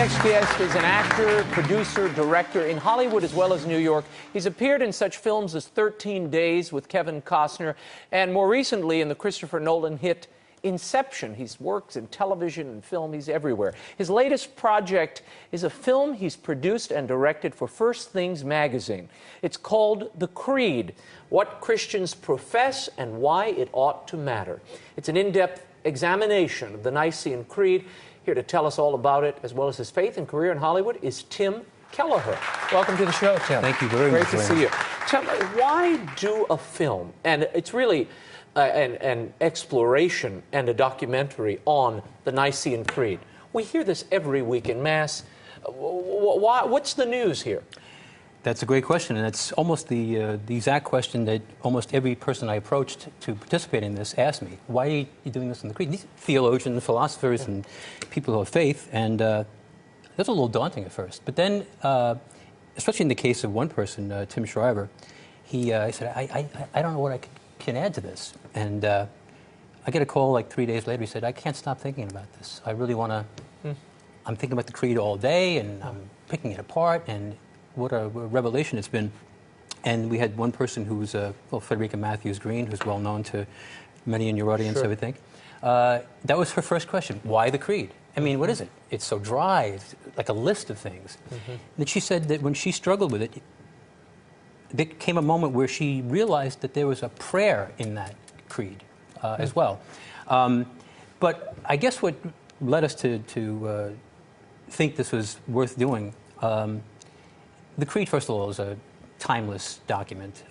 next guest is an actor, producer, director in Hollywood as well as New York. He's appeared in such films as 13 Days with Kevin Costner, and more recently in the Christopher Nolan hit Inception. He's worked in television and film. He's everywhere. His latest project is a film he's produced and directed for First Things magazine. It's called The Creed, What Christians Profess and Why It Ought to Matter. It's an in-depth examination of the Nicene Creed. Here to tell us all about it, as well as his faith and career in Hollywood, is Tim Kelleher. Welcome to the show, Tim. Thank you very much. Great to see you. Tell me, why do a film? And it's really an exploration and a documentary on the Nicene Creed. We hear this every week in Mass. What's the news here? That's a great question, and it's almost the exact question that almost every person I approached to participate in this asked me. Why are you doing this in the Creed? These theologians, philosophers, and people who have faith, and that's a little daunting at first. But then, especially in the case of one person, Tim Shriver, he said, I don't know what I can add to this. And I get a call like 3 days later. He said, I can't stop thinking about this. I really want to, I'm thinking about the Creed all day, and I'm picking it apart, and what a revelation it's been. And we had one person who was, Frederica Matthews Green, who's well known to many in your audience, sure. I would think. That was her first question. Why the Creed? I mean, what is it? It's so dry, it's like a list of things. And she said that when she struggled with it, there came a moment where she realized that there was a prayer in that creed as well. But I guess what led us to think this was worth doing, the Creed, first of all, is a timeless document,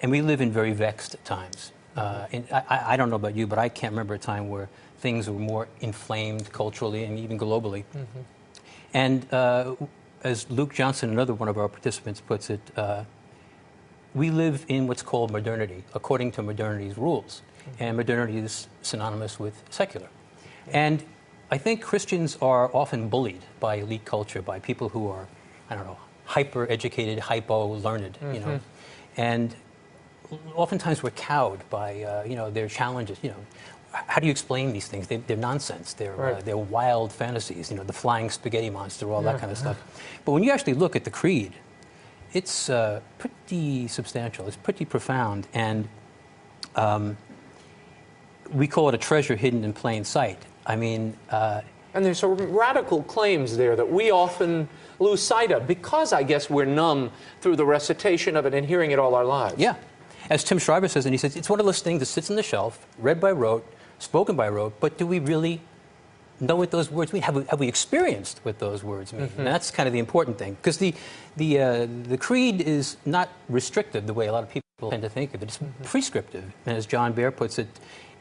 and we live in very vexed times. And I don't know about you, but I can't remember a time where things were more inflamed culturally and even globally. And as Luke Johnson, another one of our participants, puts it, we live in what's called modernity, according to modernity's rules. And modernity is synonymous with secular. And I think Christians are often bullied by elite culture, by people who are, I don't know, hyper-educated, hypo-learned, you know. And oftentimes we're cowed by, you know, their challenges. You know, how do you explain these things? They're nonsense. They're wild fantasies, you know, the flying spaghetti monster, all that kind of stuff. But when you actually look at the Creed, it's pretty substantial. It's pretty profound. And we call it a treasure hidden in plain sight. I mean... and there's some radical claims there that we often lose sight of because, I guess, we're numb through the recitation of it and hearing it all our lives. Yeah. As Tim Shriver says, and he says, it's one of those things that sits on the shelf, read by rote, spoken by rote, but do we really know what those words mean? Have we experienced what those words mean? And that's kind of the important thing. Because the Creed is not restrictive the way a lot of people tend to think of it. It's prescriptive. And as John Bear puts it,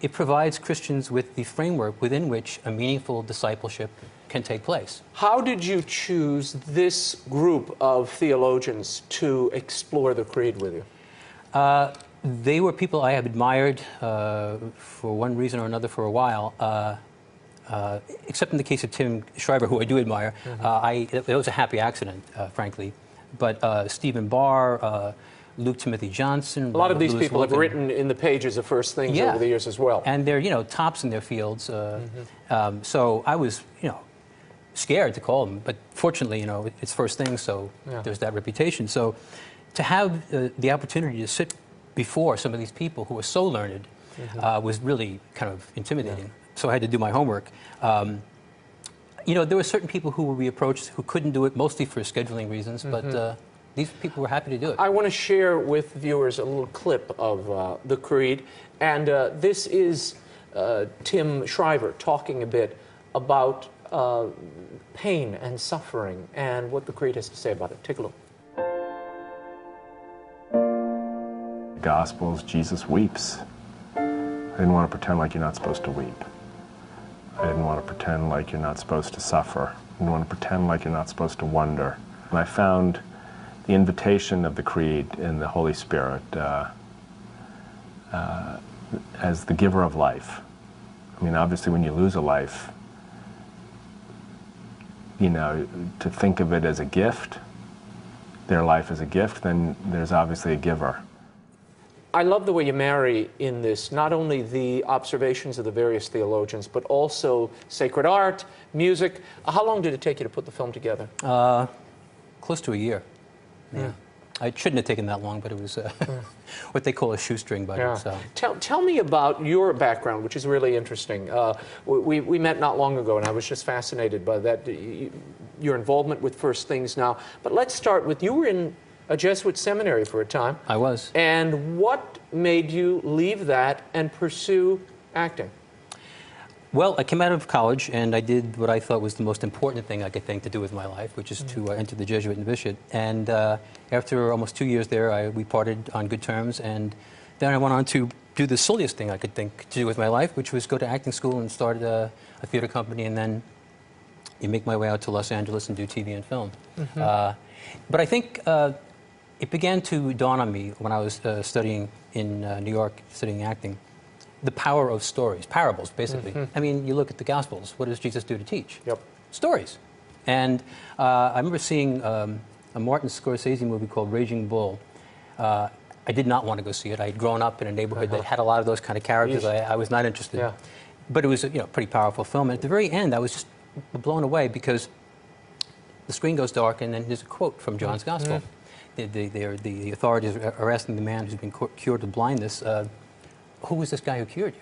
it provides Christians with the framework within which a meaningful discipleship can take place. How did you choose this group of theologians to explore the Creed with you? They were people I have admired for one reason or another for a while, except in the case of Tim Shriver, who I do admire. It was a happy accident, frankly. But Stephen Barr, Luke Timothy Johnson. A lot of these people have written in the pages of First Things over the years as well. And they're, you know, tops in their fields. So I was, you know, scared to call them. But fortunately, you know, it's First Things, so there's that reputation. So to have the opportunity to sit before some of these people who are so learned was really kind of intimidating. So I had to do my homework. You know, there were certain people who we approached who couldn't do it, mostly for scheduling reasons, but these people were happy to do it. I want to share with viewers a little clip of the Creed, and this is Tim Shriver talking a bit about pain and suffering and what the Creed has to say about it. Take a look. Gospels, Jesus weeps. I didn't want to pretend like you're not supposed to weep. I didn't want to pretend like you're not supposed to suffer. I didn't want to pretend like you're not supposed to wonder. And I found the invitation of the Creed in the Holy Spirit as the giver of life. I mean, obviously when you lose a life, you know, to think of it as a gift, their life as a gift, then there's obviously a giver. I love the way you marry in this not only the observations of the various theologians, but also sacred art, music. How long did it take you to put the film together? Close to a year. Yeah. It shouldn't have taken that long, but it was what they call a shoestring budget. Yeah. So. Tell me about your background, which is really interesting. We met not long ago, and I was just fascinated by that, your involvement with First Things now. But let's start with, you were in a Jesuit seminary for a time. I was. And what made you leave that and pursue acting? Well, I came out of college and I did what I thought was the most important thing I could think to do with my life, which is to enter the Jesuit novitiate. And after almost 2 years there, we parted on good terms. And then I went on to do the silliest thing I could think to do with my life, which was go to acting school and start a theater company. And then you make my way out to Los Angeles and do TV and film. But I think it began to dawn on me when I was studying in New York, studying acting, the power of stories, parables, basically. I mean, you look at the Gospels. What does Jesus do to teach? Yep. Stories. And I remember seeing a Martin Scorsese movie called Raging Bull. I did not want to go see it. I had grown up in a neighborhood that had a lot of those kind of characters. I was not interested. Yeah. But it was a pretty powerful film. And at the very end, I was just blown away because the screen goes dark and then there's a quote from John's Gospel. The authorities are asking the man who's been cured of blindness, who was this guy who cured you?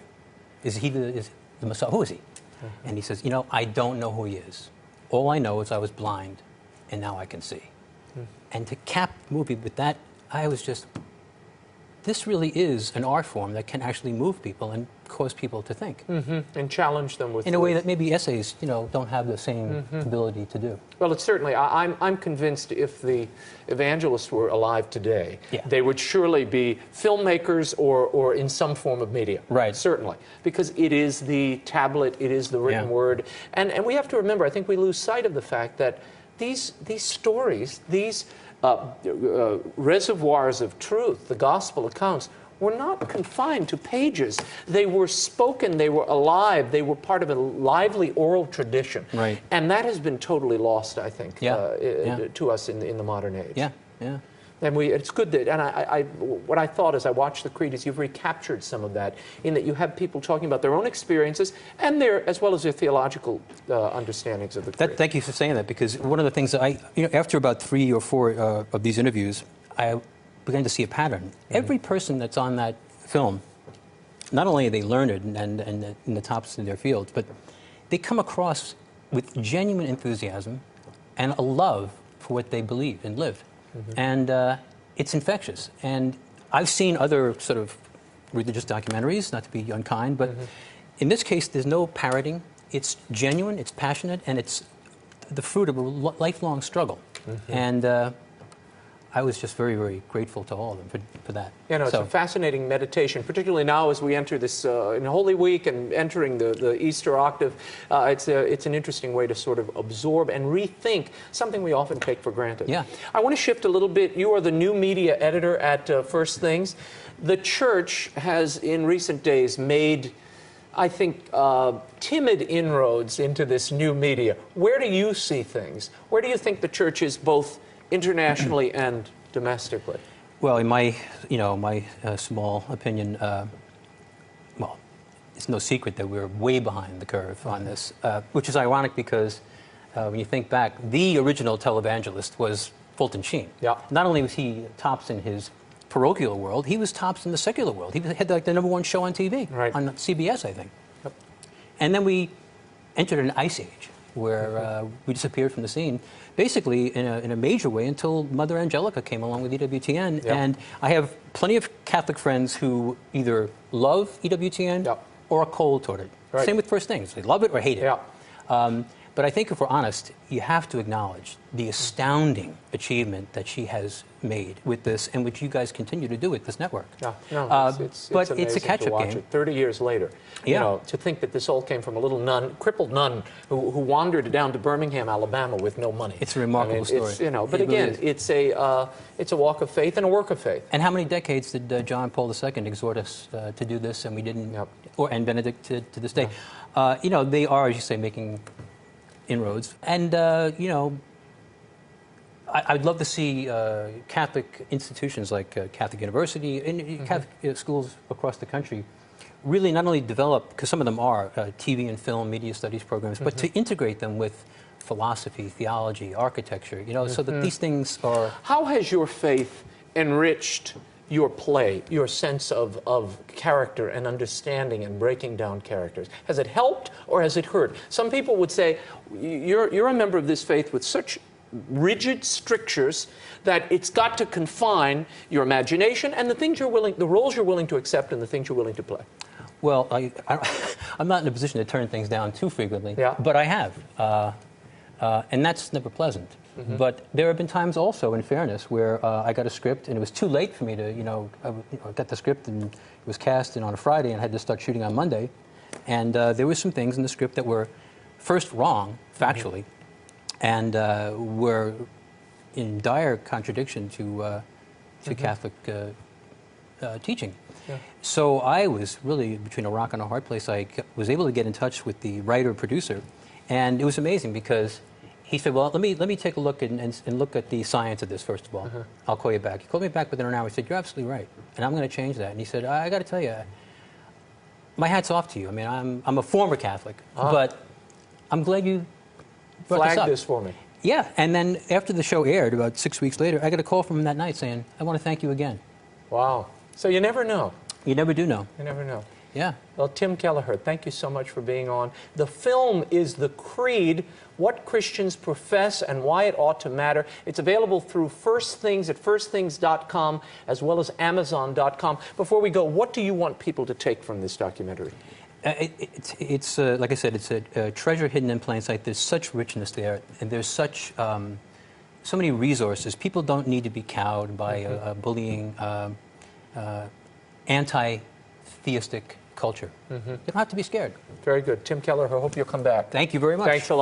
Is he the Messiah? Who is he? And he says, I don't know who he is. All I know is I was blind, and now I can see. And to cap the movie with that, I was just, this really is an art form that can actually move people and cause people to think. And challenge them with... In a way that maybe essays, don't have the same ability to do. Well, it's certainly, I'm convinced if the evangelists were alive today, they would surely be filmmakers or in some form of media. Right. Certainly. Because it is the tablet, it is the written word. And we have to remember, I think we lose sight of the fact that these stories, these reservoirs of truth, the gospel accounts, were not confined to pages. They were spoken, they were alive, they were part of a lively oral tradition. Right. And that has been totally lost, I think, to us in the modern age. Yeah, yeah. And it's good that, and what I thought as I watched the Creed is you've recaptured some of that, in that you have people talking about their own experiences and as well as their theological understandings of the Creed. Thank you for saying that, because one of the things that after about 3 or 4 of these interviews, I began to see a pattern. Every person that's on that film, not only are they learned and in the tops in their fields, but they come across with genuine enthusiasm and a love for what they believe and live. And it's infectious. And I've seen other sort of religious documentaries, not to be unkind, but in this case, there's no parroting. It's genuine, it's passionate, and it's the fruit of a lifelong struggle. And I was just very, very grateful to all of them for that. It's a fascinating meditation, particularly now as we enter this in Holy Week and entering the Easter octave. It's an interesting way to sort of absorb and rethink something we often take for granted. Yeah. I want to shift a little bit. You are the new media editor at First Things. The church has, in recent days, made, I think, timid inroads into this new media. Where do you see things? Where do you think the church is both internationally and domestically? Well, in my small opinion, well, it's no secret that we're way behind the curve on this, which is ironic because when you think back, the original televangelist was Fulton Sheen. Yeah. Not only was he tops in his parochial world, he was tops in the secular world. He had like the #1 show on TV, on CBS, I think. Yep. And then we entered an ice age where we disappeared from the scene, basically in a major way, until Mother Angelica came along with EWTN. Yep. And I have plenty of Catholic friends who either love EWTN or are cold toward it. Right. Same with First Things. They love it or hate it. Yeah. But I think if we're honest, you have to acknowledge the astounding achievement that she has made with this, and which you guys continue to do with this network. Yeah, no, but it's it's a catch-up game. 30 years later, you know, to think that this all came from a little crippled nun who wandered down to Birmingham, Alabama, with no money. It's a remarkable story. But again, it's a walk of faith and a work of faith. And how many decades did John Paul II exhort us to do this, and we didn't? And Benedict to this day, they are, as you say, making inroads. And I'd love to see Catholic institutions like Catholic University and Catholic schools across the country really not only develop, because some of them are TV and film, media studies programs, but to integrate them with philosophy, theology, architecture, you know, so that these things are... How has your faith enriched your play, your sense of character and understanding and breaking down characters? Has it helped or has it hurt? Some people would say, you're a member of this faith with such rigid strictures that it's got to confine your imagination and the things you're willing, the roles you're willing to accept and the things you're willing to play. Well, I'm not in a position to turn things down too frequently, yeah. but I have. And that's never pleasant. But there have been times also, in fairness, where I got a script and it was too late for me to, I got the script and it was cast in on a Friday and I had to start shooting on Monday. And there were some things in the script that were first wrong, factually, and were in dire contradiction to Catholic teaching. Yeah. So I was really between a rock and a hard place. I was able to get in touch with the writer-producer, and it was amazing because he said, well, let me take a look and look at the science of this, first of all. I'll call you back. He called me back within an hour. He said, you're absolutely right, and I'm going to change that. And he said, I got to tell you, my hat's off to you. I mean, I'm a former Catholic, but I'm glad you flagged this for me. Yeah, and then after the show aired, about 6 weeks later, I got a call from him that night saying, I want to thank you again. Wow. So you never know. You never do know. You never know. Yeah. Well, Tim Kelleher, thank you so much for being on. The film is The Creed, What Christians Profess and Why It Ought to Matter. It's available through First Things at firstthings.com as well as Amazon.com. Before we go, what do you want people to take from this documentary? It's like I said, it's a treasure hidden in plain sight. There's such richness there, and there's such so many resources. People don't need to be cowed by a bullying, anti-theistic culture. They don't have to be scared. Very good. Tim Kelleher, I hope you'll come back. Thank you very much. Thanks a lot.